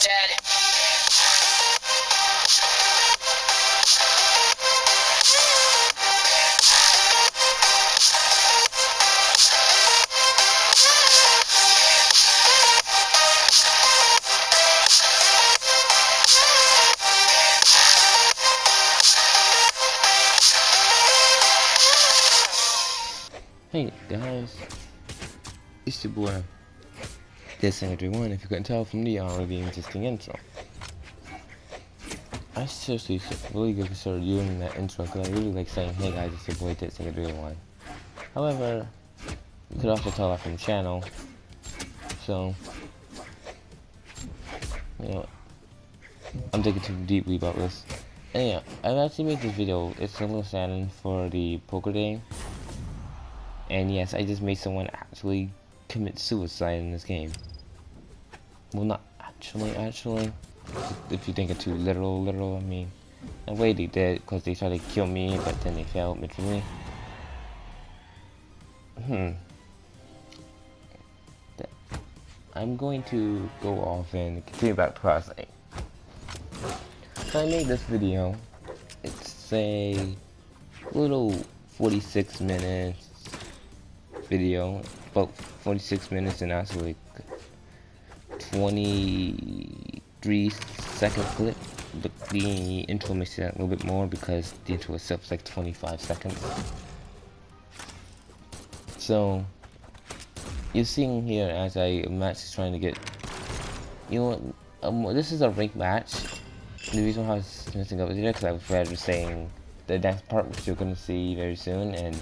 dead. Hey guys, it's your boy, this SHAREfactory if you couldn't tell from the already existing intro. I seriously really consider doing that intro because I really like saying, hey guys, it's your boy, this SHAREfactory. However, you could also tell that from the channel, so, you know, I'm thinking too deeply about this. And yeah, I've actually made this video, it's a little saddening for the poker game. And yes, I just made someone actually commit suicide in this game. Well, not actually. If you think it too literal, I mean. In a way they did, because they tried to kill me, but then they failed miserably. I'm going to go off and continue back to crossing. So I made this video. It's a little 46 minutes video, about 46 minutes and actually 23-second clip, but the intro makes it a little bit more because the intro itself is like 25 seconds. So you're seeing here as a match is trying to get, you know, this is a ranked match. The reason why I was messing up with it because I was rather saying the next part, which you're gonna see very soon, and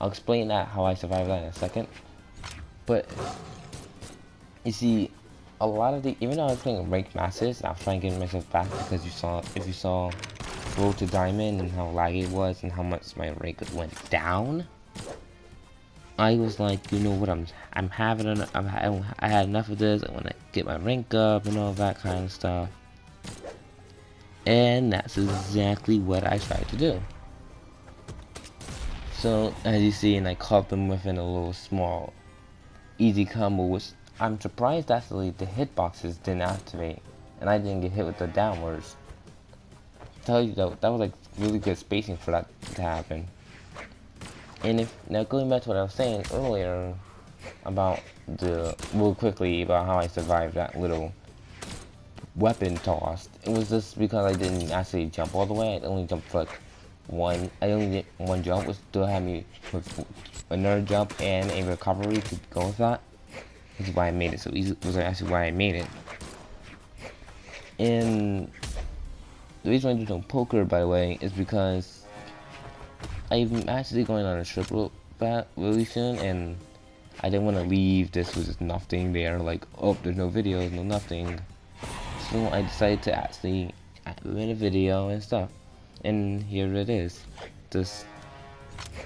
I'll explain that how I survived that in a second. But you see, a lot of the, even though I was playing ranked matches, I was trying to get myself back because if you saw Road to Diamond and how laggy it was and how much my rank went down, I was like, you know what, I had enough of this. I want to get my rank up and all that kind of stuff. And that's exactly what I tried to do. So, as you see, and I caught them within a little small, easy combo, which I'm surprised actually the hitboxes didn't activate, and I didn't get hit with the downwards. Tell you though, that was like really good spacing for that to happen. And now going back to what I was saying earlier about real quickly about how I survived that little weapon toss, it was just because I didn't actually jump all the way. I only jumped for like I only did one jump, which still had me with another jump and a recovery to go with that. Which is why I made it so easy. Was actually why I made it. And the reason I do no poker, by the way, is because I'm actually going on a trip really soon, and I didn't want to leave this with just nothing there. Like, oh, there's no videos, no nothing. So I decided to actually make a video and stuff. And here it is, just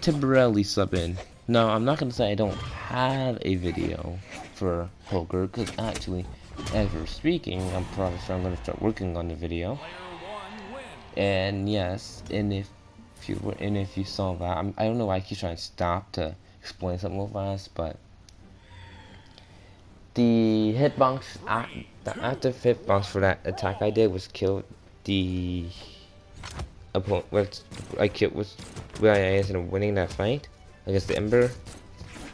temporarily sub in. Now, I'm not going to say I don't have a video for poker, because actually, as we're speaking, I'm probably sure I'm going to start working on the video. And yes, and if you saw that, I don't know why I keep trying to stop to explain something real fast, but the hitbox, the active hitbox for that attack I did was kill the opponent, where I ended up winning that fight against the Ember,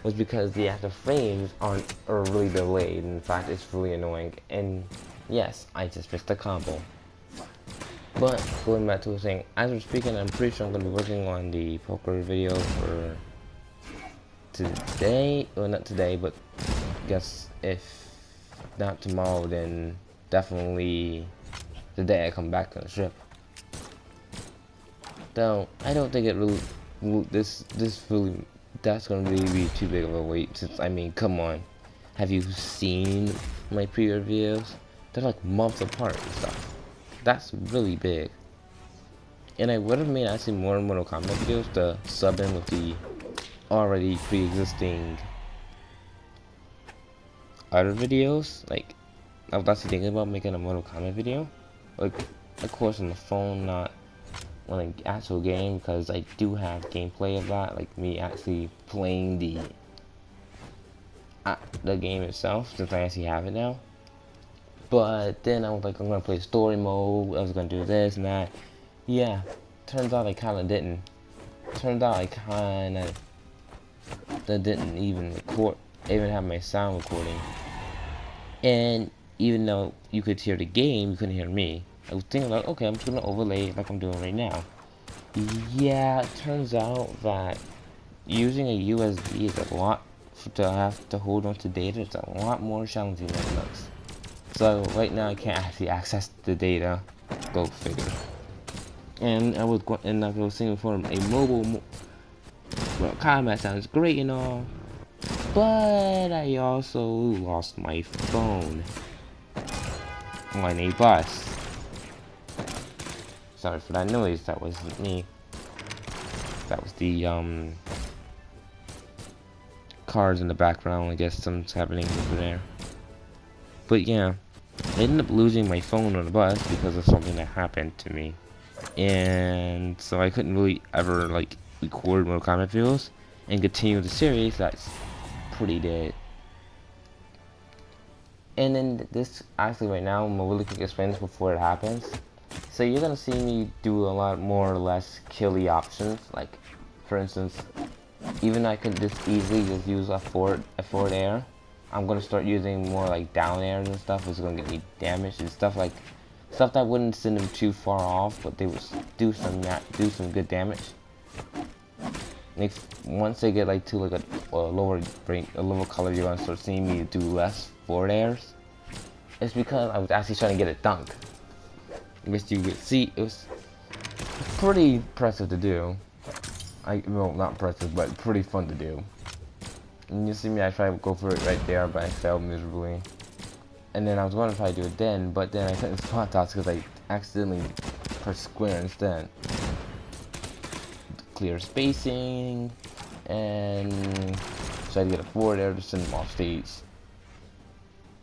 was because the active frames are really delayed. In fact, it's really annoying. And yes, I just missed the combo. But going back to the thing, as we're speaking, I'm pretty sure I'm gonna be working on the poker video for today. Well, not today, but I guess if not tomorrow, then definitely the day I come back on the trip. Though I don't think it really that's gonna really be too big of a wait. Since I mean, come on, have you seen my previous videos? They're like months apart and stuff. That's really big. And I would have made actually more Mortal Kombat videos to sub in with the already pre-existing other videos. Like, I was actually thinking about making a Mortal Kombat video, like, of course on the phone, not on an actual game, because I do have gameplay of that, like me actually playing the game itself, since I actually have it now. But then I was like, I'm gonna play story mode, I was gonna do this and that. Yeah, turns out I kinda didn't. Turns out I kinda didn't even even have my sound recording. And even though you could hear the game, you couldn't hear me. I was thinking like, okay, I'm just gonna overlay it like I'm doing right now. Yeah, it turns out that using a USB is a lot to have to hold on to data. It's a lot more challenging than it looks. So right now I can't actually access the data. Go figure. And I was saying before, a mobile combat sounds great and all, but I also lost my phone on a bus. Sorry for that noise. That wasn't me. That was the cars in the background. I guess something's happening over there. But yeah, I ended up losing my phone on the bus because of something that happened to me, and so I couldn't really ever like record Mortal Kombat videos and continue the series. That's pretty dead. And then this actually right now, I'm gonna really quick explain this before it happens. So you're gonna see me do a lot more or less killy options. Like, for instance, even though I could just easily just use a forward air, I'm gonna start using more like down airs and stuff. It's gonna get me damage and stuff that wouldn't send them too far off, but they would do some good damage. Like once they get like to like a lower color, you're gonna start seeing me do less forward airs. It's because I was actually trying to get a dunk, which you could see it was pretty impressive to do. Well, not impressive, but pretty fun to do. And you see me, I tried to go for it right there, but I failed miserably. And then I was going to try to do it then, but then I couldn't spot dots because I accidentally pressed square instead. Clear spacing, and try to get a forward air to send them off stage.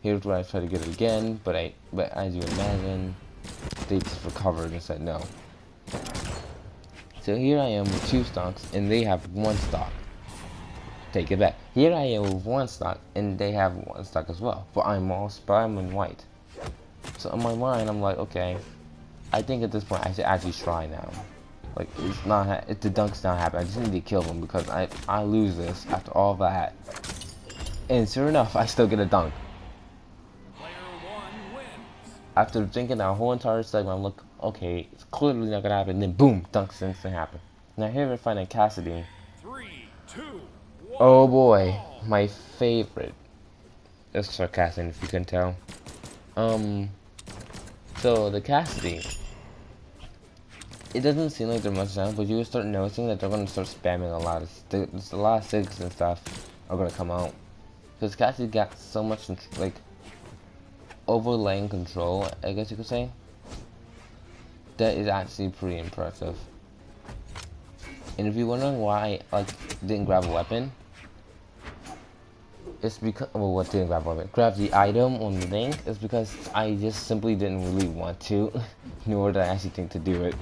Here's where I tried to get it again, but as you imagine, they just recovered and said no. So here I am with 2 stocks, and they have 1 stock. Take it back. Here I am with 1 stock, and they have 1 stock as well. But I'm in white. So in my mind, I'm like, okay, I think at this point I should actually try now. Like, if the dunk's not happening, I just need to kill them because I lose this after all that. And sure enough, I still get a dunk. After thinking that whole entire segment, I'm like, okay, it's clearly not gonna happen. And then boom, dunks instantly happen. Now here we're finding Cassidy. 3, 2, 1. Oh boy, my favorite. It's sarcastic if you can tell. So the Cassidy. It doesn't seem like they're much now, but you will start noticing that they're gonna start spamming a lot of SIGs and stuff are gonna come out. Because Cassidy got so much like overlaying control, I guess you could say. That is actually pretty impressive. And if you're wondering why I didn't grab a weapon, it's because grab the item on the link. It's because I just simply didn't really want to, nor did I actually think to do it.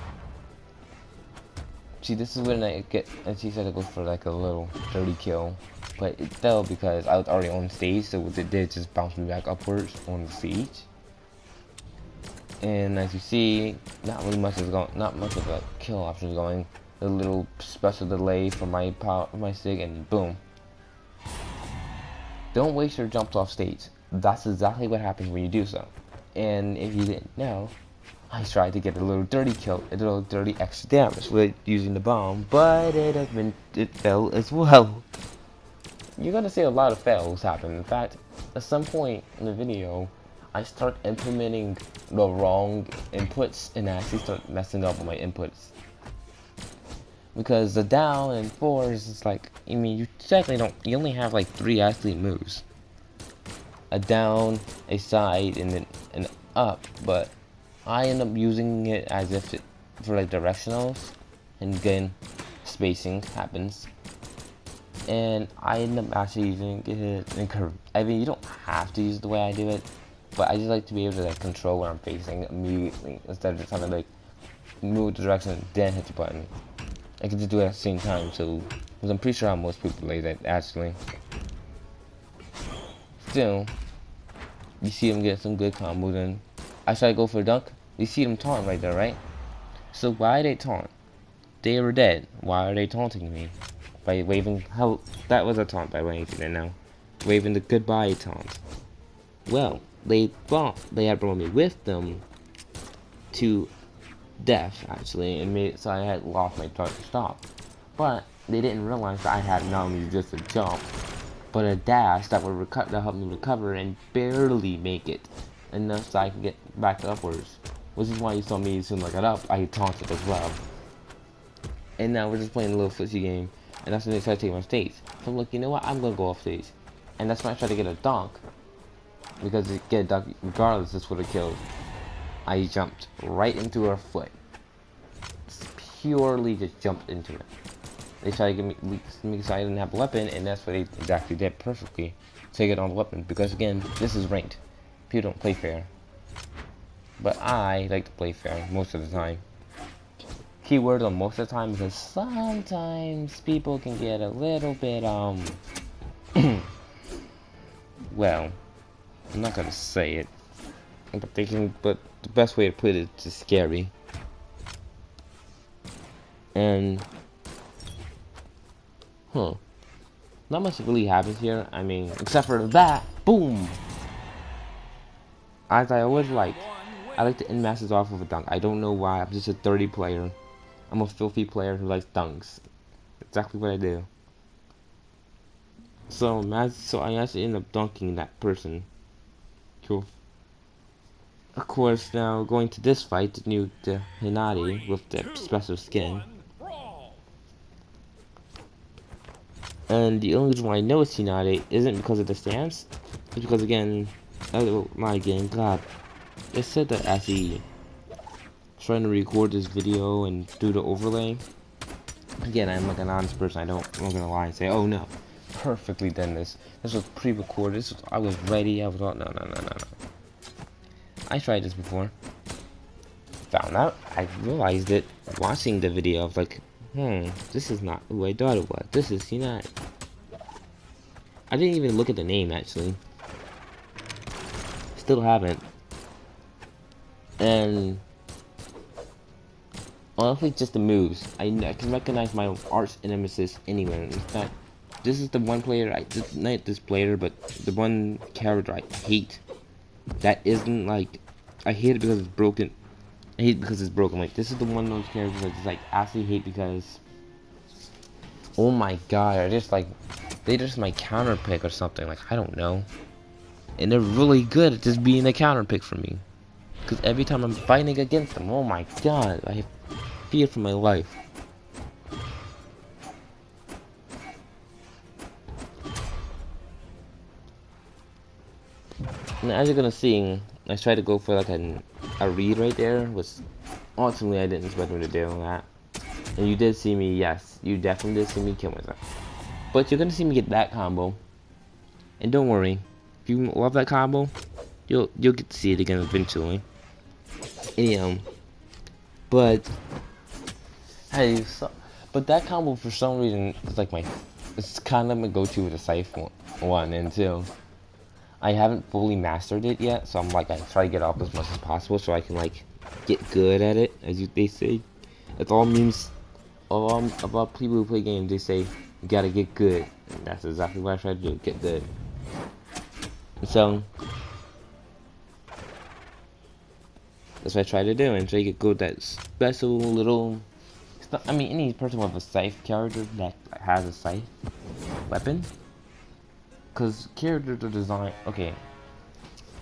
See, this is when I get, and she said to go for like a little dirty kill, but it fell because I was already on stage, so what it did just bounce me back upwards on the stage. And as you see, not much of a kill option is going. A little special delay for my stick, and boom. Don't waste your jumps off stage. That's exactly what happens when you do so. And if you didn't know, I tried to get a little dirty kill, a little dirty extra damage with using the bomb, but it fell as well. You're gonna see a lot of fails happen. In fact, at some point in the video, I start implementing the wrong inputs and I actually start messing up with my inputs. Because the down and forwards is like, I mean, you technically you only have like 3 athlete moves. A down, a side, and then an up, but I end up using it as if for like directionals, and again, spacing happens. And I end up actually using it in curve. I mean, you don't have to use it the way I do it, but I just like to be able to like control where I'm facing immediately instead of just having to like move the direction and then hit the button. I can just do it at the same time, so because I'm pretty sure how most people play that actually. Still, You see him get some good combos, and I try to go for a dunk. You see them taunt right there, right? So why they taunt? They were dead. Why are they taunting me? By waving, how, that was a taunt by the way, if you didn't know. Waving the goodbye taunt. Well, they thought they had brought me with them to death, actually, and made it so I had lost my start to stop. But they didn't realize that I had not only just a jump, but a dash that would that helped me recover and barely make it enough so I can get back upwards. Which is why you saw me as soon as I got up, I taunted as well. And now we're just playing a little footsie game, and that's when they decided to take my stage. So I'm like, you know what, I'm gonna go off stage. And that's when I tried to get a dunk, because to get a dunk, regardless, this would have killed. I jumped right into her foot. Purely just jumped into it. They tried to get me so I didn't have a weapon, and that's what they exactly did perfectly. Take it on the weapon, because again, this is ranked. People don't play fair. But I like to play fair most of the time. Keyword on most of the time, because sometimes people can get a little bit, well, I'm not gonna say it, but the best way to put it is scary. And, not much really happens here, I mean, except for that, boom! As I always like, I like to end matches off with a dunk. I don't know why, I'm just a 30 player. I'm a filthy player who likes dunks. Exactly what I do. So I actually end up dunking that person. Cool. Of course, now going to this fight, the Hinati with the special skin. And the only reason why I know it's Hinati isn't because of the stance. It's because, again, my game, God, it said that as he trying to record this video and do the overlay. Again, I'm like an honest person. I'm not gonna lie and say, oh no, perfectly done this. This was pre-recorded. I was ready. I was all, no. I tried this before. Found out. I realized it watching the video. I was like, this is not who I thought it was. This is Hinati. I didn't even look at the name actually. Still haven't. And honestly, just the moves. I can recognize my arch nemesis anywhere. In fact, this is the one player, not this player, but the one character I hate. That isn't like, I hate it because it's broken. I hate it because it's broken. Like, this is the one of those characters I just like absolutely hate because, oh my god, they're just my counter pick or something. Like, I don't know. And they're really good at just being a counter pick for me. Because every time I'm fighting against them, oh my god, I fear for my life. And as you're gonna see, I tried to go for like a read right there, which ultimately I didn't expect me to do that. And you did see me, yes, you definitely did see me kill myself. But you're gonna see me get that combo. And don't worry, if you love that combo, you'll get to see it again eventually. Anyhow, but hey, but that combo for some reason is like it's kind of my go-to with the Scythe one and two. I haven't fully mastered it yet, so I'm like I try to get off as much as possible so I can like get good at it, they say. It's all memes about people who play games. They say you gotta get good, and that's exactly what I try to do, get good. So that's what I try to do, and try to get good at that special little. I mean, any person with a Scythe character that has a Scythe weapon, because characters are designed. Okay,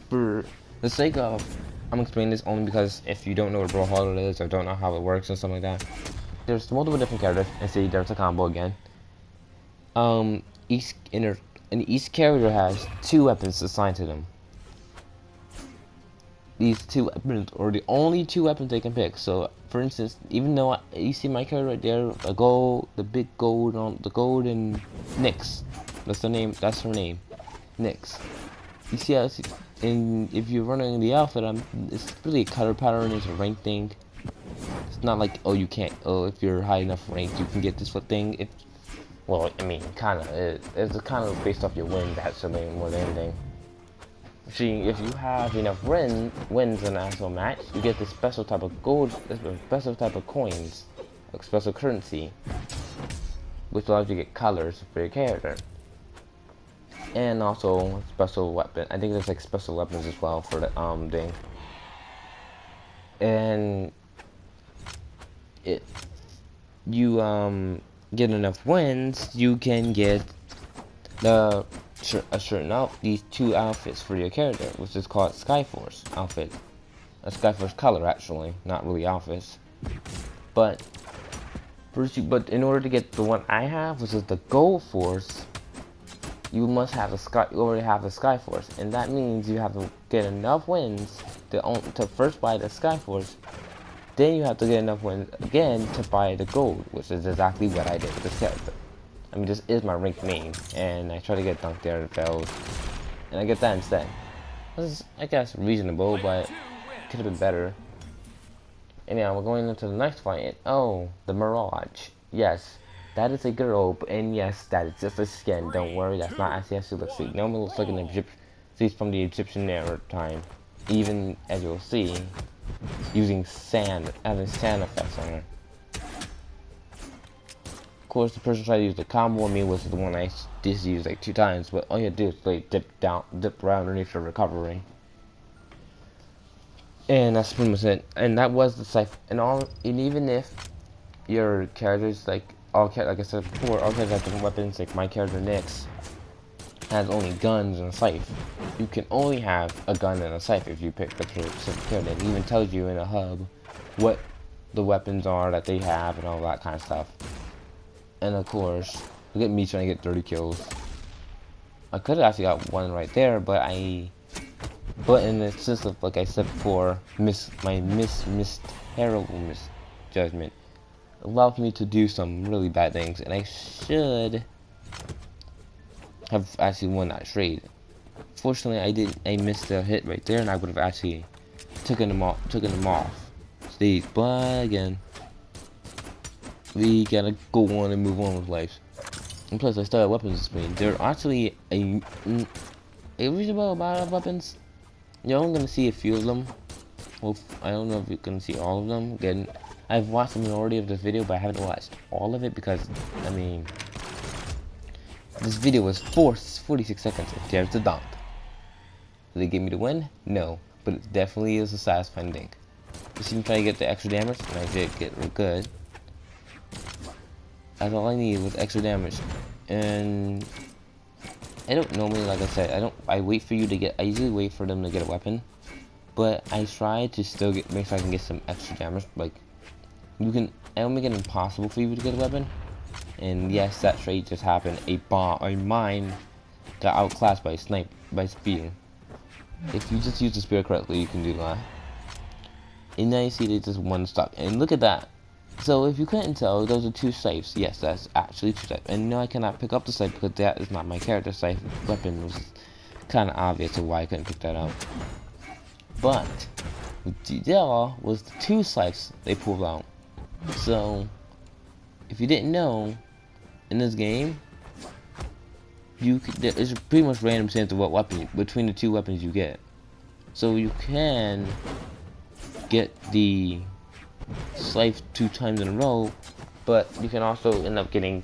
for the sake of, I'm explaining this only because if you don't know what Brawlhalla is or don't know how it works and something like that, there's multiple different characters. And see, there's a combo again. Each character has 2 weapons assigned to them. These 2 weapons are the only 2 weapons they can pick. So, for instance, even though you see my character right there, the big gold on the golden Nyx. That's the name. That's her name, Nyx. You see how, and if you're running the outfit, it's really a color pattern. It's a rank thing. It's not like, oh, you can't. Oh, if you're high enough ranked, you can get this thing. Well, I mean, kind of. It's kind of based off your wins, actually, more than anything. See, if you have enough wins in an actual match, you get this special type of gold, this special type of coins, like special currency, which allows you to get colors for your character. And also special weapon. I think there's like special weapons as well for the thing. And you get enough wins, you can get these two outfits for your character, which is called Skyforce outfit. A Skyforce color, actually, not really outfits. But in order to get the one I have, which is the Gold Force, you must have you already have the Skyforce, and that means you have to get enough wins to first buy the Skyforce. Then you have to get enough wins again to buy the gold, which is exactly what I did with this character. I mean, this is my ranked main, and I try to get dunked there and failed, and I get that instead. This is, I guess, reasonable, but could have been better. Anyhow, we're going into the next fight. Oh, the Mirage. Yes, that is a girl, and yes, that is just a skin. Don't worry, that's not actually how she looks like. Normally looks like an Egyptian. She's from the Egyptian era time. Even as you'll see, using sand, having sand effects on her. Of course, the person tried to use the combo on me, which is the one I just used like 2 times, but all you have to do is like dip around underneath the recovery. And that's pretty much it. And that was the cipher. And even if your characters, like I said before, all characters have different weapons. Like my character Nyx has only guns and a scythe. You can only have a gun and a scythe if you pick the specific character. It even tells you in a hub what the weapons are that they have and all that kind of stuff. And of course, look at me trying to get 30 kills. I could have actually got one right there, but in the system, like I said before, my terrible misjudgment allowed me to do some really bad things, and I should have actually won that trade. Fortunately, I missed a hit right there, and I would have actually taken them off. But again, we gotta go on and move on with life. And plus, I still have weapons display. There are actually a reasonable amount of weapons. You're only gonna see a few of them. Well, I don't know if you're gonna see all of them. Again, I've watched the majority of this video, but I haven't watched all of it because, I mean, this video was 46 seconds. If there's the dunk. Did they give me the win? No, but it definitely is a satisfying dink. You see me try to get the extra damage, and I did get real good. That's all I need was extra damage, and I don't normally, like I said, I wait for you to get. I usually wait for them to get a weapon, but I try to still make sure I can get some extra damage. Like I don't make it impossible for you to get a weapon. And yes, that trade just happened. A mine got outclassed by a spear. If you just use the spear correctly, you can do that. And now you see they just one stuck. And look at that. So if you couldn't tell, those are 2 scythes. Yes, that's actually 2 scythes. And no, I cannot pick up the scythe because that is not my character scythe weapon. It was kind of obvious of why I couldn't pick that up. But the deal was the 2 scythes they pulled out. So if you didn't know, in this game, there's pretty much random chance of what weapon between the 2 weapons you get. So you can get the scythe 2 times in a row, but you can also end up getting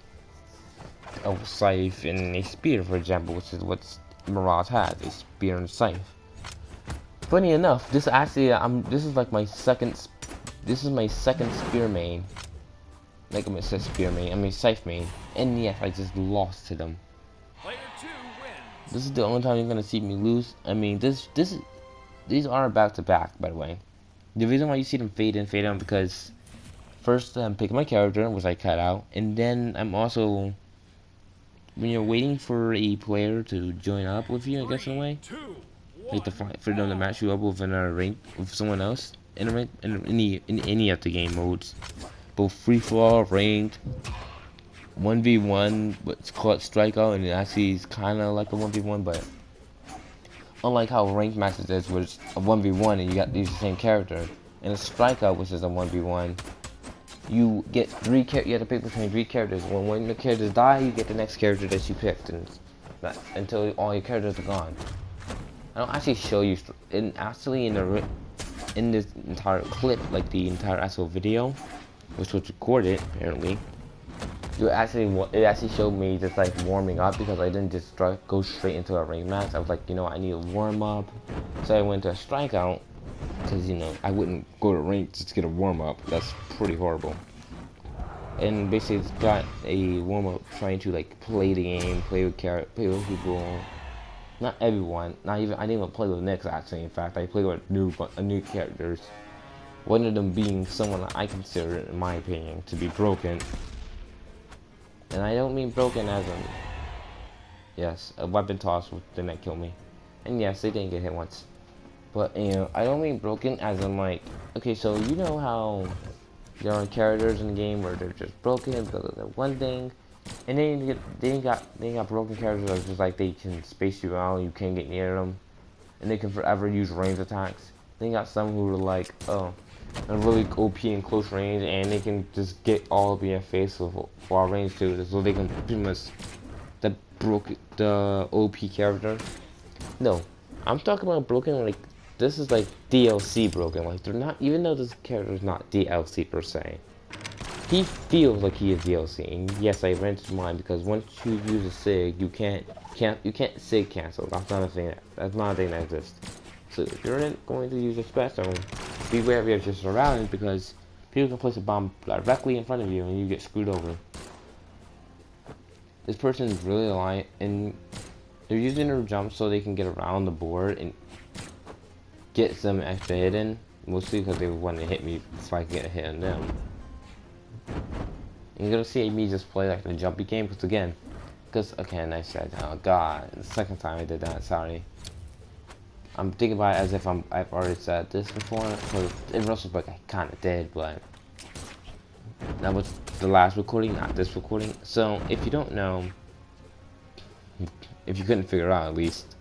a scythe and a spear, for example, which is what Mirage has, a spear and scythe. Funny enough, this actually this is my second spear main. Like I said, spear main. I mean scythe main, and yes, I just lost to them. Player 2 wins. This is the only time you're gonna see me lose. I mean, these are back to back, by the way. The reason why you see them fade in, fade out, because first I'm picking my character, which I cut out, and then I'm also, when you're waiting for a player to join up with you, I guess in a way, like for them to match you up with another rank with someone else in a rank, in any of the game modes, both free for all, ranked, 1v1, but it's called strikeout, and it actually is kind of like a 1v1, but unlike how ranked matches is, which is a 1v1 and you got to use the same character, and a strikeout, which is a 1v1, you get you have to pick between 3 characters. When one of the characters die, you get the next character that you picked, and until all your characters are gone. I don't actually show you, actually in this entire clip, like the entire actual video, which was recorded apparently. It actually showed me just like warming up, because I didn't just go straight into a ring match. I was like, you know, I need a warm up, so I went to a strikeout, because you know I wouldn't go to ring just to get a warm up. That's pretty horrible. And basically, it's got a warm up trying to like play the game, play with people. Not everyone, not even. I didn't even play with Nyx actually. In fact, I played with new characters. One of them being someone that I consider, in my opinion, to be broken. And I don't mean broken as in, yes, a weapon toss didn't kill me. And yes, they didn't get hit once. But, you know, I don't mean broken as in like, okay, so you know how there are characters in the game where they're just broken because of that one thing. And then they got broken characters that are just like they can space you out, you can't get near them. And they can forever use range attacks. Then you got some who are like, oh, they're really OP in close range, and they can just get all up in your face with far range too, so they can pretty much the OP character. No, I'm talking about broken like this is like DLC broken. Like they're not, even though this character is not DLC per se. He feels like he is DLC, and yes, I rented mine because once you use a SIG, you can't SIG cancel. That's not a thing. That's not a thing that exists. So if you're going to use a special, be wary of your surroundings, because people can place a bomb directly in front of you and you get screwed over. This person is really light, and they're using their jump so they can get around the board and get some extra hit in. Mostly because they want to hit me so I can get a hit on them. And you're gonna see me just play like the jumpy game, because again, I said, oh god, the second time I did that, sorry. I'm thinking about it as if I've already said this before, because in retrospect I kinda did, but that was the last recording, not this recording. So if you don't know, if you couldn't figure out at least,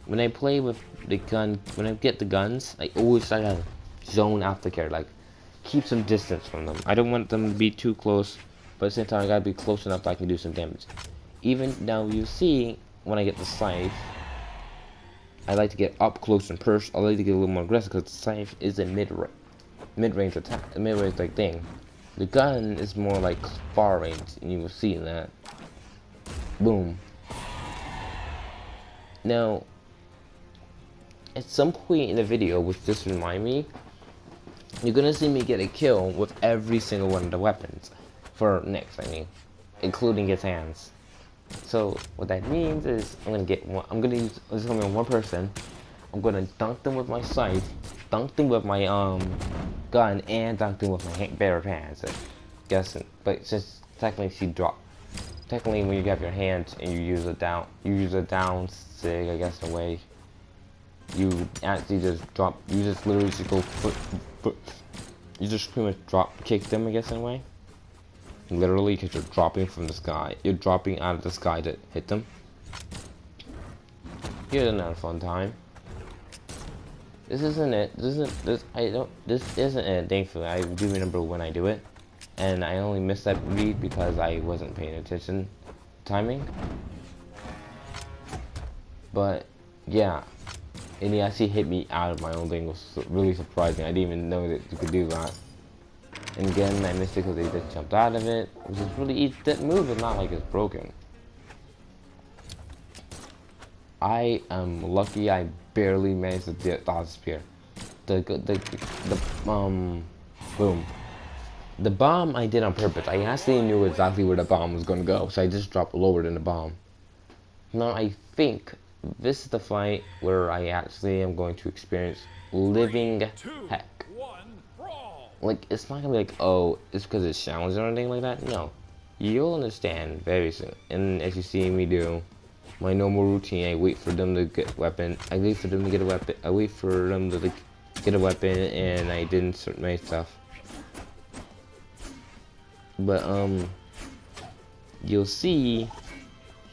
when I play with the gun, when I get the guns, I always try to zone out the character, like keep some distance from them. I don't want them to be too close, but at the same time I gotta be close enough that I can do some damage. Even now you see, when I get the scythe, I like to get up close and personal. I like to get a little more aggressive because the scythe is a mid-range attack, a mid-range like thing. The gun is more like far range, and you will see that. Boom. Now, at some point in the video, which just remind me, you're gonna see me get a kill with every single one of the weapons for Nyx, I mean, including his hands. So what that means is I'm gonna use one person. I'm gonna dunk them with my scythe, dunk them with my gun, and dunk them with my bare hands. Guessing, but since technically when you have your hands and you use a down sig, I guess in a way, you actually just drop. You just literally just go foot. You just pretty much kick them, I guess in a way. Literally, because you're dropping from the sky. You're dropping out of the sky to hit them. Here's another fun time. This isn't it. This isn't it, thankfully. I do remember when I do it. And I only missed that read because I wasn't paying attention timing. But, yeah. And he actually hit me out of my own thing. It was really surprising. I didn't even know that you could do that. And again, I missed it because they just jumped out of it. Which is really easy. That move is not like it's broken. I am lucky I barely managed to dodge spear. Boom. The bomb I did on purpose. I actually knew exactly where the bomb was going to go, so I just dropped lower than the bomb. Now I think this is the fight where I actually am going to experience living heck. Like, it's not gonna be like, oh, it's because it's challenging or anything like that. No, you'll understand very soon. And as you see me do my normal routine, I wait for them to get a weapon. I wait for them to get a weapon. I wait for them to get a weapon, and I didn't insert my stuff. But you'll see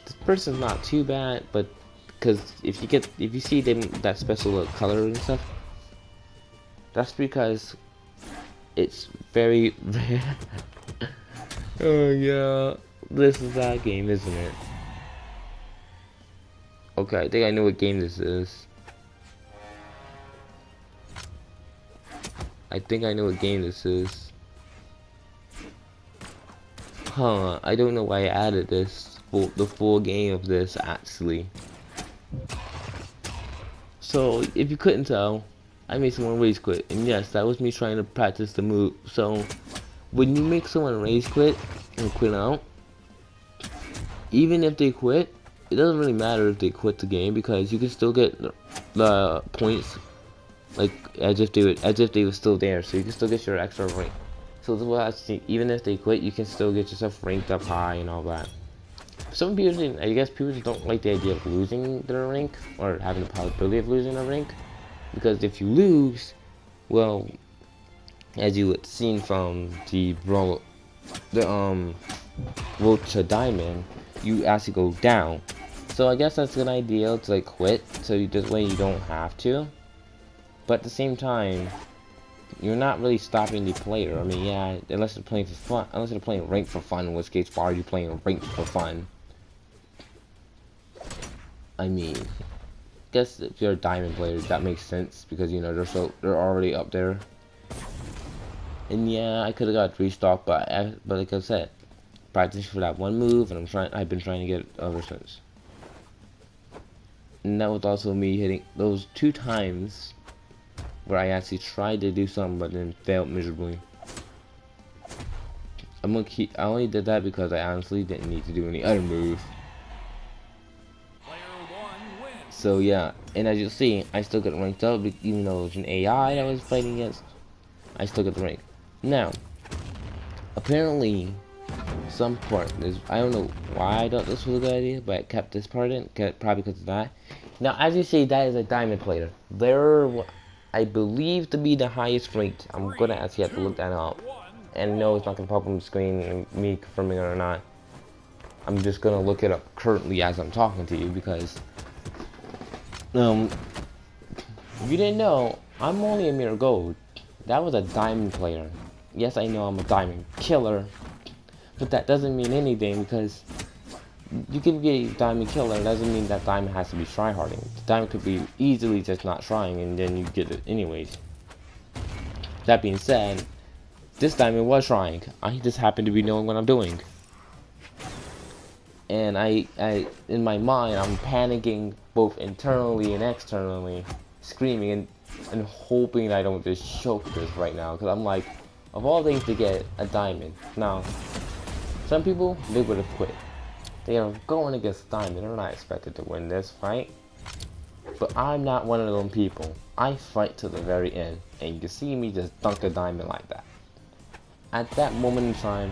this person's not too bad, but because if you see them that special color and stuff, that's because it's very rare. Oh yeah, this is that game, isn't it? Okay, I think I know what game this is. I think I know what game this is. Huh, I don't know why I added this, the full game of this actually. So, if you couldn't tell, I made someone rage quit, and yes, that was me trying to practice the move. So, when you make someone rage quit and quit out, even if they quit, it doesn't really matter if they quit the game because you can still get the points, like as if they were still there. So you can still get your extra rank. So this is what I see. Even if they quit, you can still get yourself ranked up high and all that. Some people, I guess, people just don't like the idea of losing their rank or having the possibility of losing a rank, because if you lose, well, as you had seen from the Road to Diamond, you actually go down. So I guess that's an idea to like quit, so this way you don't have to. But at the same time, you're not really stopping the player. I mean, yeah, unless they're playing for fun, unless they're playing ranked for fun, in which case, why are you playing ranked for fun? I mean, I guess if you're a diamond player, that makes sense because you know they're already up there. And yeah, I could have got restock, but like I said, practice for that one move, and I've been trying to get it ever since. And that was also me hitting those 2 times where I actually tried to do something but then failed miserably. I only did that because I honestly didn't need to do any other move. So yeah, and as you see, I still got ranked up even though it was an AI that I was fighting against. I still got the rank. Now, apparently, some part I don't know why I thought this was a good idea, but I kept this part in, probably because of that. Now, as you see, that is a diamond player. They're, I believe, to be the highest ranked. I'm gonna actually have to look that up, and no, it's not gonna pop up on the screen and me confirming it or not. I'm just gonna look it up currently as I'm talking to you because, if you didn't know, I'm only a mere gold. That was a diamond player. Yes, I know I'm a diamond killer, but that doesn't mean anything because you can be a diamond killer. It doesn't mean that diamond has to be tryharding. The diamond could be easily just not trying and then you get it anyways. That being said, this diamond was trying. I just happened to be knowing what I'm doing. And I in my mind, I'm panicking both internally and externally, screaming and hoping I don't just choke this right now, because I'm like, of all things to get a diamond. Now, some people, they would have quit. They are going against diamond. They're not expected to win this fight. But I'm not one of them people. I fight to the very end, and you can see me just dunk a diamond like that. At that moment in time,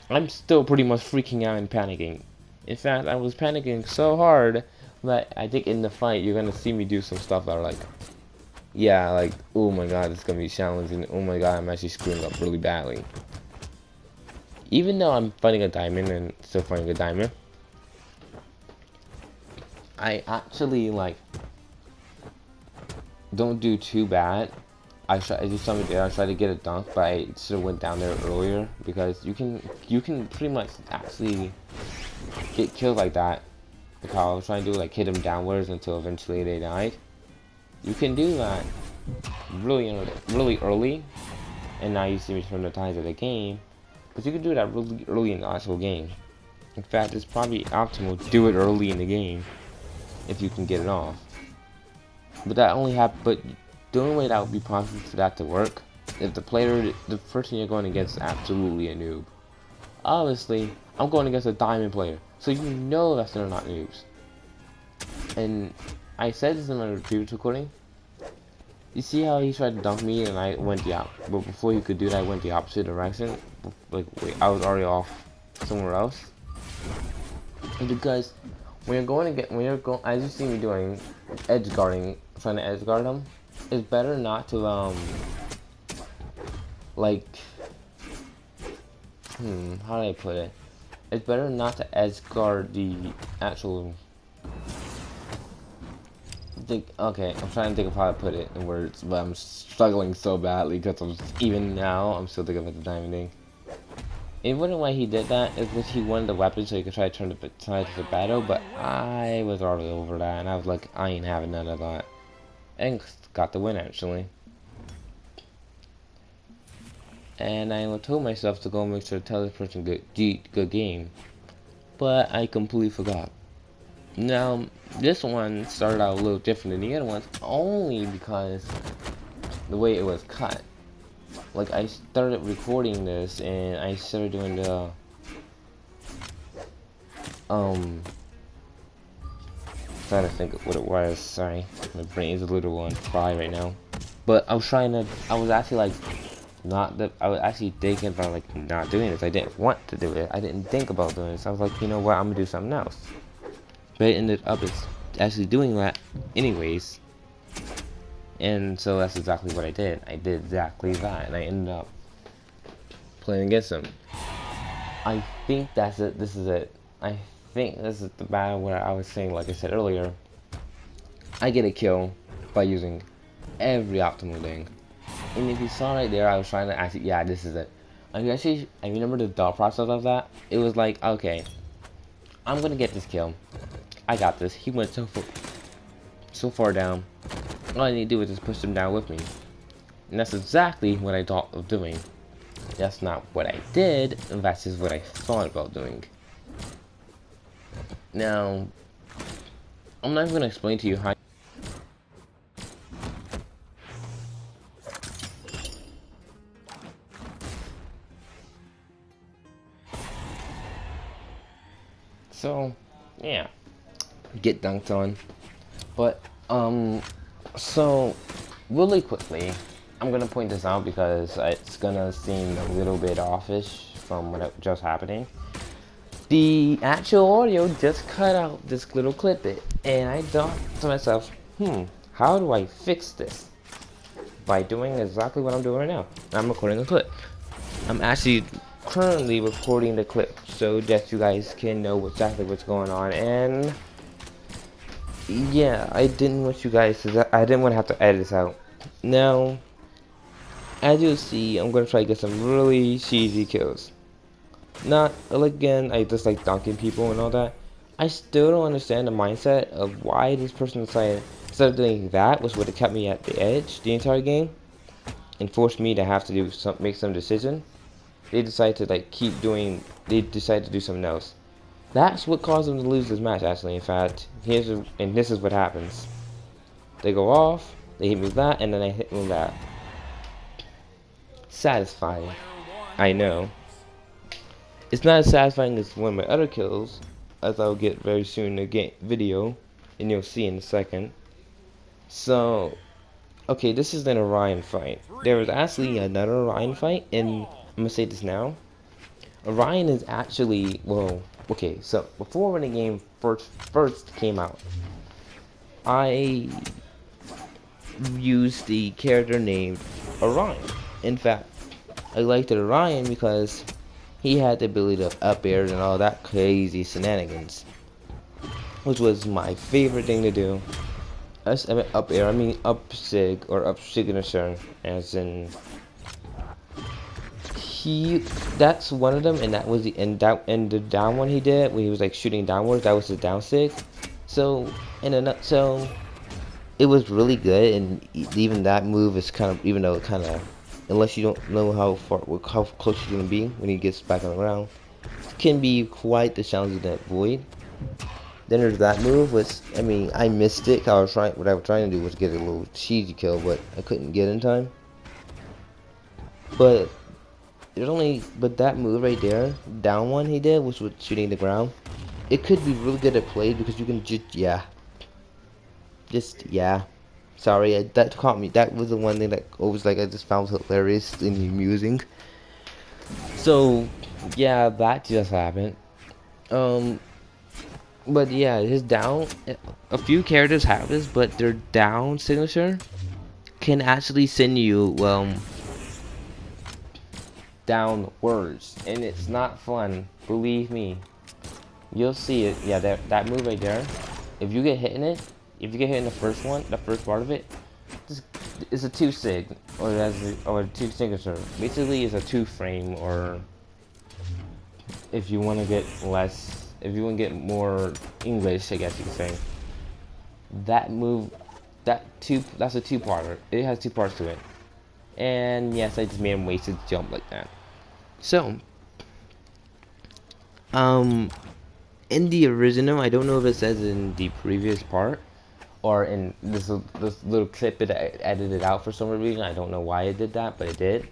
I'm still pretty much freaking out and panicking. In fact, I was panicking so hard that I think in the fight, you're gonna see me do some stuff that are like, yeah, like, oh my god, it's gonna be challenging. Oh my god, I'm actually screwing up really badly. Even though I'm fighting a diamond and still fighting a diamond, I actually like don't do too bad. I do something there. I tried to get a dunk, but I should have went down there earlier because you can pretty much actually get killed like that. Because I was trying to do like hit them downwards until eventually they died. You can do that really early, and now you see me from the times of the game. But you can do that really early in the actual game. In fact, it's probably optimal to do it early in the game if you can get it off. But that only happens. But the only way that would be possible for that to work if the person you're going against is absolutely a noob. Obviously, I'm going against a diamond player, so you know that they're not noobs. And I said this in my previous recording. You see how he tried to dunk me and I went but before he could do that, I went the opposite direction. Like, wait, I was already off somewhere else. And because when you're going, as you see me doing, edge guarding, trying to edge guard him, it's better not to like, how do I put it? It's better not to edge guard the actual. Okay, I'm trying to think of how to put it in words, but I'm struggling so badly because even now I'm still thinking about the diamond thing. And the reason why he did that is because he wanted the weapon so he could try to turn the side to the battle, but I was already over that, and I was like, I ain't having none of that. And got the win, actually. And I told myself to go make sure to tell this person good game. But I completely forgot. Now, this one started out a little different than the other ones, only because the way it was cut. Like, I started recording this, and I started doing the, trying to think of what it was, sorry. My brain is a little on fry right now. But I was actually like, I was actually thinking about like not doing this. I didn't want to do it. I didn't think about doing this. I was like, you know what, I'm gonna do something else. But it ended up actually doing that anyways. And so that's exactly what I did. I did exactly that, and I ended up playing against him. I think that's it. This is it. I think this is the battle where I was saying, like I said earlier, I get a kill by using every optimal thing. And if you saw right there, I was trying to actually, yeah, this is it. I remember the thought process of that. It was like, okay, I'm gonna get this kill. I got this. He went so far down. All I need to do is just push him down with me. And that's exactly what I thought of doing. That's not what I did, that's just what I thought about doing. Now, I'm not even gonna explain to you how. So, yeah, get dunked on. But, so, really quickly, I'm gonna point this out because it's gonna seem a little bit offish from what just happening. The actual audio just cut out this little clip bit, and I thought to myself, how do I fix this? By doing exactly what I'm doing right now. I'm recording the clip. I'm actually currently recording the clip so that you guys can know exactly what's going on. And yeah, I didn't want you guys to, I didn't want to have to edit this out. Now, as you'll see, I'm gonna try to get some really cheesy kills. Not, again, I just like dunking people and all that. I still don't understand the mindset of why this person decided, instead of doing that, was what kept me at the edge the entire game, and forced me to have to make some decision. They decided to they decided to do something else. That's what caused them to lose this match, actually, in fact. And this is what happens. They go off, they hit me with that, and then I hit them with that. Satisfying. I know. It's not as satisfying as one of my other kills, as I'll get very soon in the video, and you'll see in a second. So, okay, this is an Orion fight. There was actually another Orion fight, and I'm gonna say this now. Orion is actually, well, okay, so before when the game first came out, I used the character named Orion. In fact, I liked Orion because he had the ability to up air and all that crazy shenanigans, which was my favorite thing to do. I mean up air, I mean up sig or up signature, as in that's one of them, and that was and the down one he did when he was like shooting downwards. That was his down sig. So in a nutshell, it was really good, and even that move is kind of, even though it kind of, unless you don't know how close you're gonna be when he gets back on the ground, can be quite the challenge to avoid. Then there's that move, which, I mean, I missed it. What I was trying to do was get a little cheesy kill, but I couldn't get in time. But that move right there, down one he did, which was shooting the ground, it could be really good at play because you can sorry, that caught me. That was the one thing that always, like, I just found hilarious and amusing. So yeah, that just happened. But yeah, his down, a few characters have this, but their down signature can actually send you downwards, and it's not fun, believe me. You'll see it. Yeah, that move right there, if you get hit in it, if you get hit in the first part of it, it's a 2 sig, or a 2 signature. Basically, it's a 2 frame, or if you want to get less, if you want to get more English, I guess you could say, that move, that's a two-parter. It has two parts to it. And yes, I just made him waste his jump like that. So, in the original, I don't know if it says in the previous part or in this little clip it edited out for some reason. I don't know why it did that, but it did.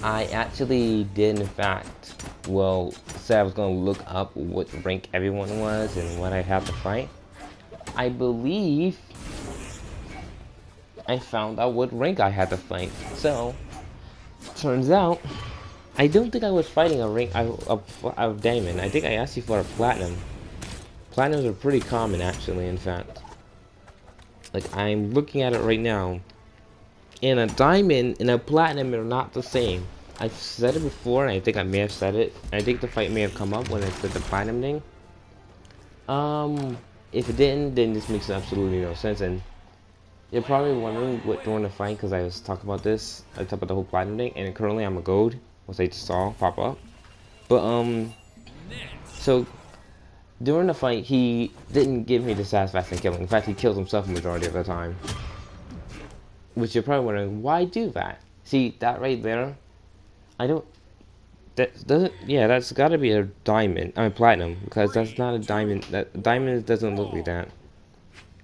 I actually did, in fact, well, say I was going to look up what rank everyone was and what I had to fight. I believe I found out what rank I had to fight. So, turns out, I don't think I was fighting a rank of diamond. I think I asked you for a platinum. Platinums are pretty common, actually, in fact. Like, I'm looking at it right now. And a diamond and a platinum are not the same. I've said it before, and I think I may have said it. I think the fight may have come up when I said the platinum thing. If it didn't, then this makes absolutely no sense. And you're probably wondering what during the fight, because I was talking about this. I talked about the whole platinum thing, and currently I'm a gold, which I just saw pop up. But so during the fight, he didn't give me the satisfaction killing. In fact, he killed himself the majority of the time. Which you're probably wondering, why do that? See, that right there, I don't, that doesn't, yeah, that's gotta be a diamond, I mean platinum, because that's not a diamond, that diamond doesn't look like that.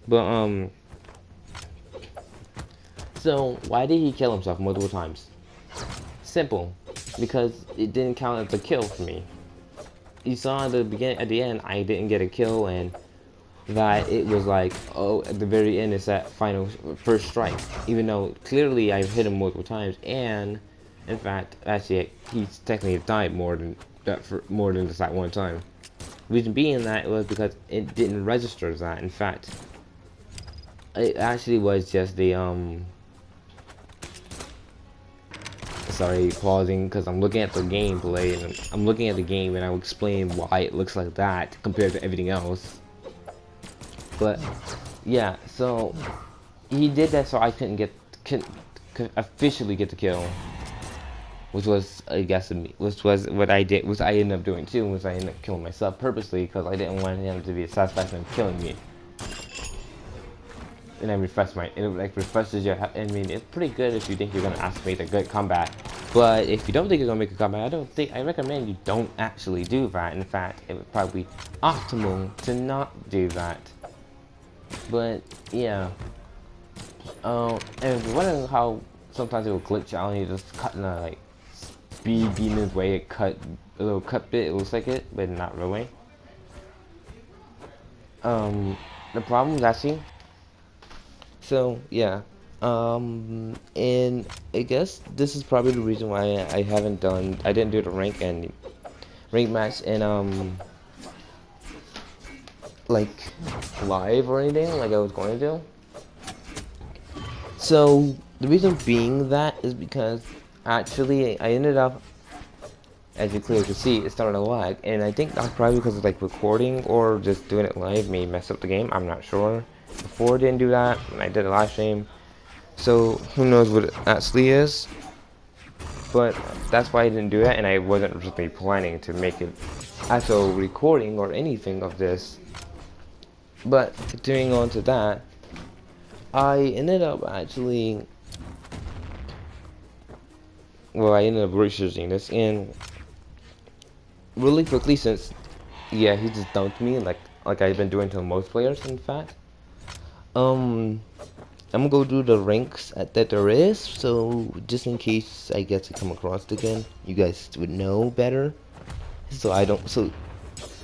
But, so, why did he kill himself multiple times? Simple, because it didn't count as a kill for me. You saw at the end, I didn't get a kill, and that it was like, oh, at the very end it's that final first strike, even though clearly I've hit him multiple times, and in fact actually he's technically died more than that, for more than just that one time. Reason being that it was because it didn't register as that. In fact, it actually was just the sorry, pausing because I'm looking at the gameplay, and I'm looking at the game, and I'll explain why it looks like that compared to everything else. But yeah, so he did that so I couldn't officially get the kill, which was, I guess, which was what I did, which I ended up doing too, was I ended up killing myself purposely because I didn't want him to be a satisfaction of killing me. And then it like refreshes your, I mean, it's pretty good if you think you're gonna make a good comeback. But if you don't think you're gonna make a comeback, I recommend you don't actually do that. In fact, it would probably be optimal to not do that. But yeah, and if you're wondering how sometimes it will glitch out and you just cut in a like speed demon's way, it cut a little cut bit, it looks like it, but not really. The problem is actually, so yeah, and I guess this is probably the reason why I didn't do the rank match and like live or anything like I was going to do. So the reason being that is because actually I ended up, as you clearly can see, it started to lag, and I think that's probably because of like recording or just doing it live may mess up the game. I'm not sure. Before I didn't do that, and I did a live stream, so who knows what it actually is. But that's why I didn't do that, and I wasn't really planning to make it actual recording or anything of this. But continuing on to that, I ended up actually, well, I ended up researching this, and really quickly, since, yeah, he just dumped me like I've been doing to most players, in fact. I'm gonna go do the ranks that there is, so just in case I get to come across it again, you guys would know better. So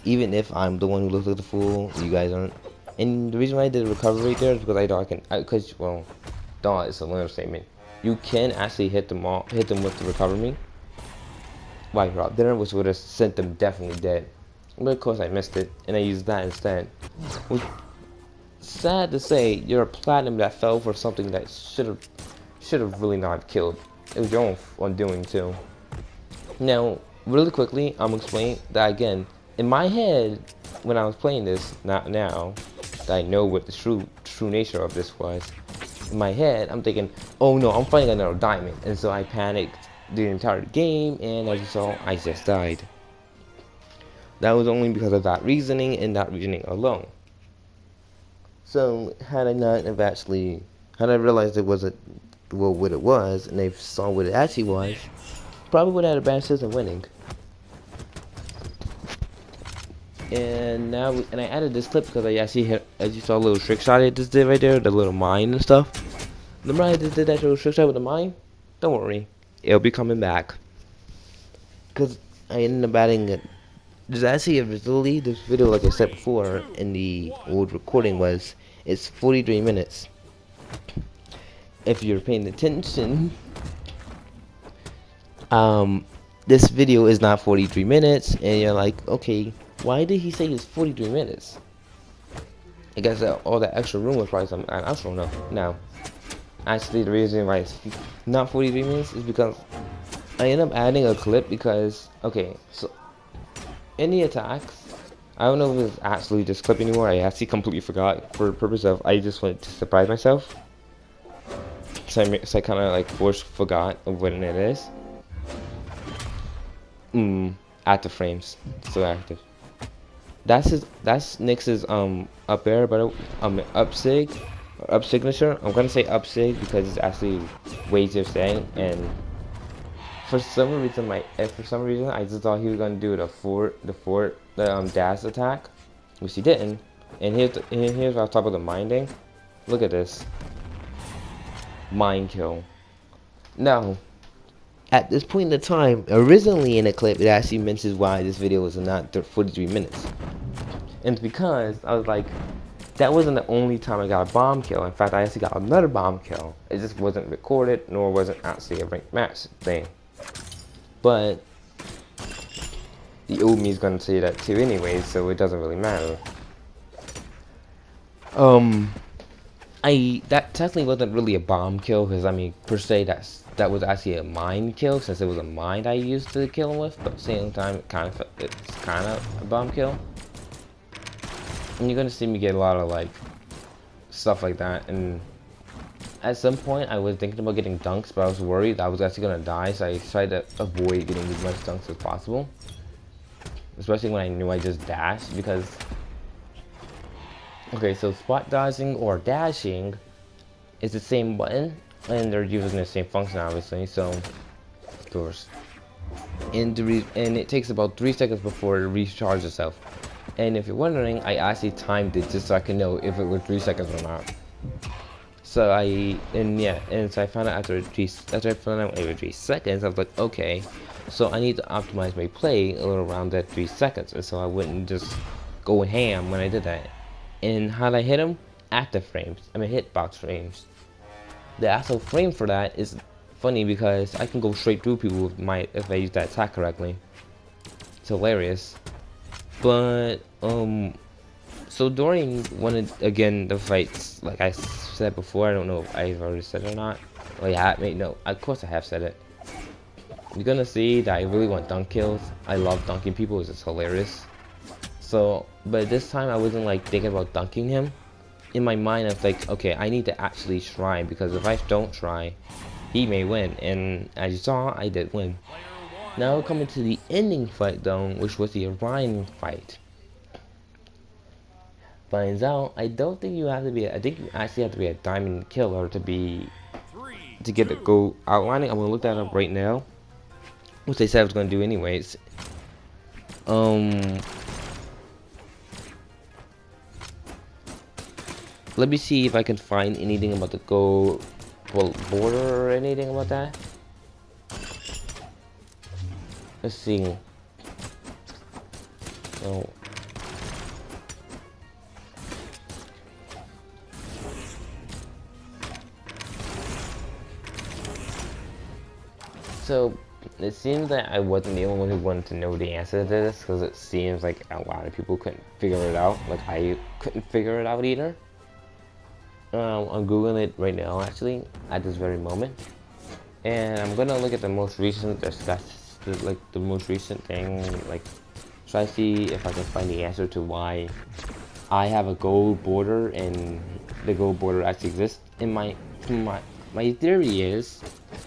even if I'm the one who looks like the fool, you guys aren't. And the reason why I did a recovery there is because I thought it's an understatement. You can actually hit them with the recovery. While you're up there, which would have sent them definitely dead. But of course I missed it, and I used that instead. Which, sad to say, you're a platinum that fell for something that should have really not killed. It was your own undoing too. Now, really quickly, I'm gonna explain that again. In my head, when I was playing this, not now, that I know what the true nature of this was. In my head, I'm thinking, oh no, I'm fighting another diamond, and so I panicked the entire game, and as you saw, I just died. That was only because of that reasoning and that reasoning alone. So had I not have actually, had I realized it wasn't what it was, and they saw what it actually was, probably would have had a bad chance of winning. And now, and I added this clip because I actually hit, as you saw, a little trick shot I just did right there, the little mine and stuff. Remember I just did that little trick shot with the mine? Don't worry, it'll be coming back. Because I ended up adding it. There's actually originally this video, like I said before in the old recording, was it's 43 minutes. If you're paying attention, this video is not 43 minutes, and you're like, okay, why did he say it's 43 minutes? I guess all that extra room was probably something, I don't know. Now, actually the reason why it's not 43 minutes is because I end up adding a clip because, okay, so any attacks, I don't know if it's actually this clip anymore. I actually completely forgot for the purpose of I just wanted to surprise myself. So I kind of like forgot of what it is. Active frames, so active. That's Nyx's up air, but up sig or up signature. I'm gonna say up sig because it's actually way easier saying, and for some reason I just thought he was gonna do the dash attack, which he didn't. And here's what I was talking about the minding. Look at this. Mind kill. Now, at this point in the time, originally in the clip, it actually mentions why this video was not 43 minutes. And it's because I was like, that wasn't the only time I got a bomb kill. In fact, I actually got another bomb kill. It just wasn't recorded, nor was it actually a ranked match thing. But the old me is gonna say that too anyway, so it doesn't really matter. That technically wasn't really a bomb kill, because I mean, per se, that was actually a mine kill, since it was a mine I used to kill him with. But at the same time, it's kind of a bomb kill. And you're gonna see me get a lot of like stuff like that. And at some point, I was thinking about getting dunks, but I was worried I was actually gonna die, so I tried to avoid getting as much dunks as possible. Especially when I knew I just dashed, because okay, so spot dodging or dashing is the same button, and they're using the same function, obviously. So, of course, and it takes about 3 seconds before it recharges itself. And if you're wondering, I actually timed it just so I can know if it was 3 seconds or not. So so I found out after I found out every 3 seconds, I was like, okay, so I need to optimize my play a little around that 3 seconds, and so I wouldn't just go ham when I did that. And how did I hit him? Active frames. I mean, hitbox frames. The actual frame for that is funny because I can go straight through people with if I use that attack correctly. It's hilarious. But so during the fights, like I said before, I don't know if I've already said it or not. Oh yeah, no, of course I have said it. You're gonna see that I really want dunk kills. I love dunking people, it's just hilarious. So, but this time I wasn't like thinking about dunking him. In my mind, I was like, okay, I need to actually try, because if I don't try, he may win. And as you saw, I did win. Now coming to the ending fight though, which was the Orion fight. Finds out, I don't think you have to be. I think you actually have to be a diamond killer to get the go outlining. I'm gonna look that up right now, which they said I was gonna do anyways. Let me see if I can find anything about the gold border or anything about that. Let's see. Oh. So it seems that I wasn't the only one who wanted to know the answer to this, because it seems like a lot of people couldn't figure it out. Like I couldn't figure it out either. I'm googling it right now, actually, at this very moment, and I'm gonna look at the most recent, the most recent thing, like try to see if I can find the answer to why I have a gold border and the gold border actually exists. In my theory is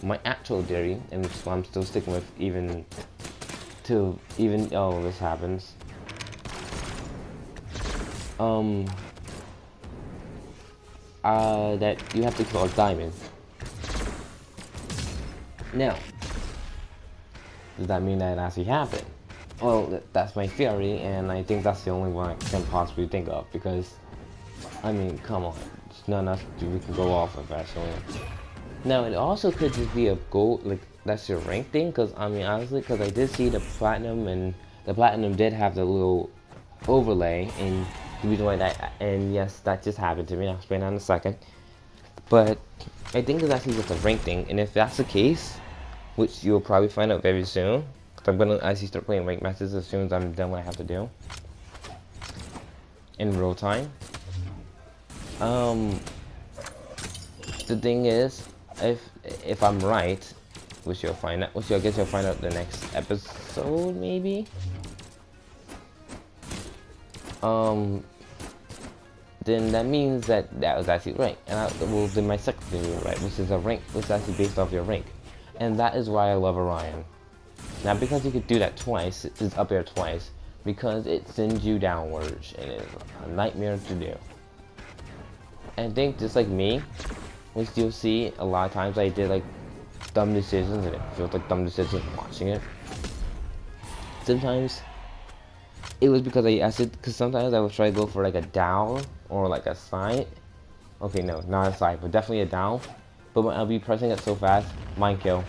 my actual theory, and which I'm still sticking with even oh, this happens. That you have to kill a diamond. Now, does that mean that it actually happened? Well, that's my theory, and I think that's the only one I can possibly think of, because, I mean, come on, it's not enough we can go off of, actually. Now, it also could just be a gold, like, that's your rank thing, because, I mean, honestly, because I did see the platinum, and the platinum did have the little overlay, and the reason why that, and yes, that just happened to me, I'll explain that in a second. But I think it's actually just a rank thing, and if that's the case, which you'll probably find out very soon, because I'm going to actually start playing rank matches as soon as I'm done what I have to do in real time. The thing is, if I'm right, which you'll find out, which I guess you'll find out the next episode, maybe. Then that means that was actually right, and well, then my second theory was right, which is a rank, which is actually based off your rank, and that is why I love Orion. Now, because you could do that twice, it's up there twice, because it sends you downwards, and it's a nightmare to do. And I think just like me, which you'll see a lot of times I did like dumb decisions, and it feels like dumb decisions watching it. Sometimes it was because because sometimes I would try to go for like a down or like a side. Okay, no, not a side, but definitely a down. But when I'll be pressing it so fast, mind kill.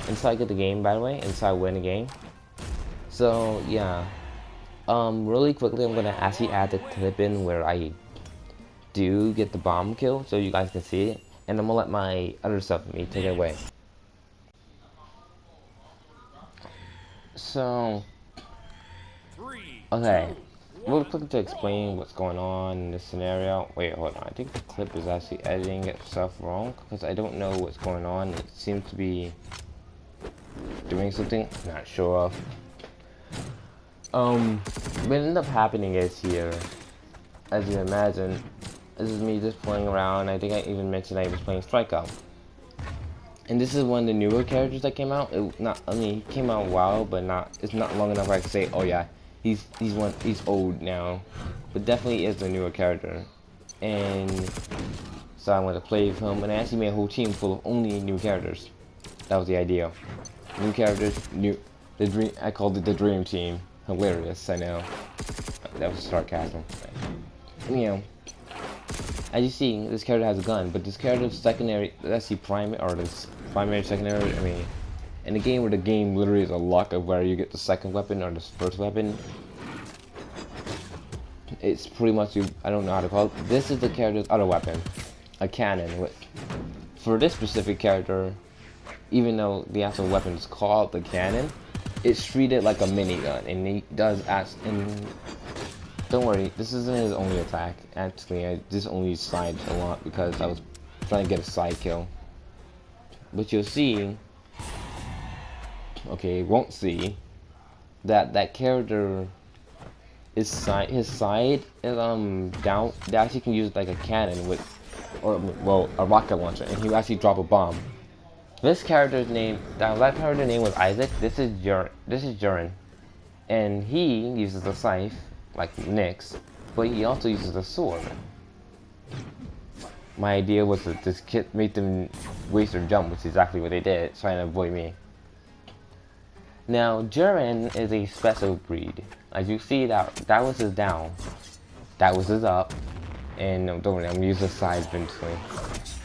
Until I get the game, by the way, until I win the game. So yeah, really quickly, I'm gonna actually add the clip in where I do get the bomb kill, so you guys can see it, and I'm gonna let my other stuff me take it away. So. Okay, real quick to explain what's going on in this scenario. Wait, hold on. I think the clip is actually editing itself wrong, because I don't know what's going on. It seems to be doing something, not sure of. What ended up happening is here, as you imagine, this is me just playing around. I think I even mentioned I was playing Strikeout. And this is one of the newer characters that came out. He came out a while, but it's not long enough I can say, oh yeah, he's old now, but definitely is the newer character. And so I wanted to play with him, and I actually made a whole team full of only new characters. That was the idea. New characters, the dream. I called it the dream team. Hilarious, I know. That was sarcasm. You know, as you see, this character has a gun, but this character's secondary, let's see, primary, secondary. I mean, in a game where the game literally is a luck of where you get the second weapon or the first weapon, it's pretty much I don't know how to call it. This is the character's other weapon, a cannon. For this specific character, even though the actual weapon is called the cannon, it's treated like a minigun, and he does and don't worry, this isn't his only attack. Actually, I just only side a lot because I was trying to get a side kill. But you'll see, okay, won't see that character his side is down. They actually can use like a cannon or a rocket launcher, and he will actually drop a bomb. This character's name, that character's name was Isaac. This is Jurin, and he uses a scythe like Nyx, but he also uses a sword. My idea was to just make them waste their jump, which is exactly what they did, trying to avoid me. Now, Jurin is a special breed. As you see, that was his down, that was his up, and no, don't worry, I'm gonna use the side eventually.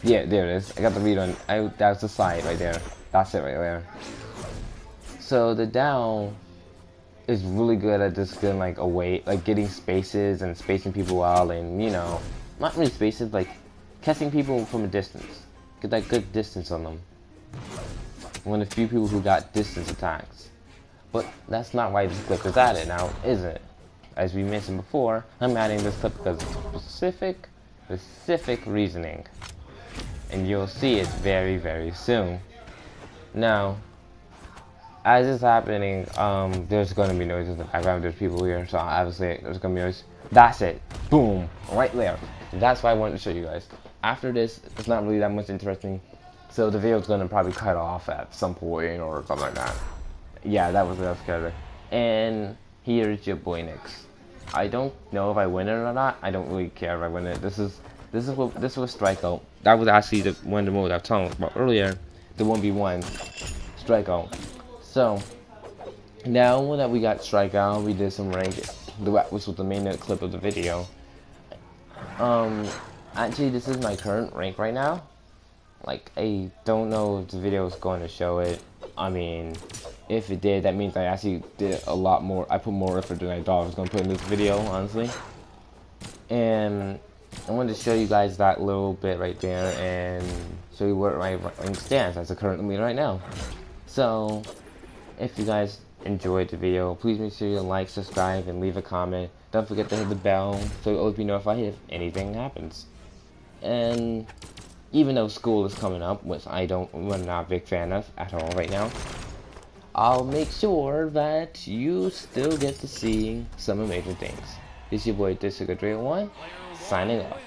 Yeah, there it is. I got the read on. That's the side right there. That's it right there. So the down is really good at just getting like away, like getting spaces and spacing people out, and you know, not really spaces, like catching people from a distance. Get that good distance on them. One of the few people who got distance attacks. But that's not why this clip is added now, is it? As we mentioned before, I'm adding this clip because of specific reasoning. And you'll see it very, very soon. Now, as it's happening, there's gonna be noises in the background. There's people here, so obviously there's gonna be noise. That's it. Boom, right there. That's why I wanted to show you guys. After this, it's not really that much interesting. So the video's gonna probably cut off at some point or something like that. Yeah, that was what I was scared. And here's your boy Nix. I don't know if I win it or not. I don't really care if I win it. This was strikeout. That was actually the one of the modes I was talking about earlier, the 1v1 strikeout. So now that we got strikeout, we did some rank, which was the main clip of the video. Actually, this is my current rank right now. Like, I don't know if the video is going to show it. I mean, if it did, that means I actually did a lot more. I put more effort than I thought I was going to put in this video, honestly. And I wanted to show you guys that little bit right there and show you where my rank stands as a currently right now. So, if you guys enjoyed the video, please make sure you like, subscribe, and leave a comment. Don't forget to hit the bell so you'll always be notified if anything happens. And even though school is coming up, which I'm not a big fan of at all right now, I'll make sure that you still get to see some amazing things. This is your boy District 301, signing off.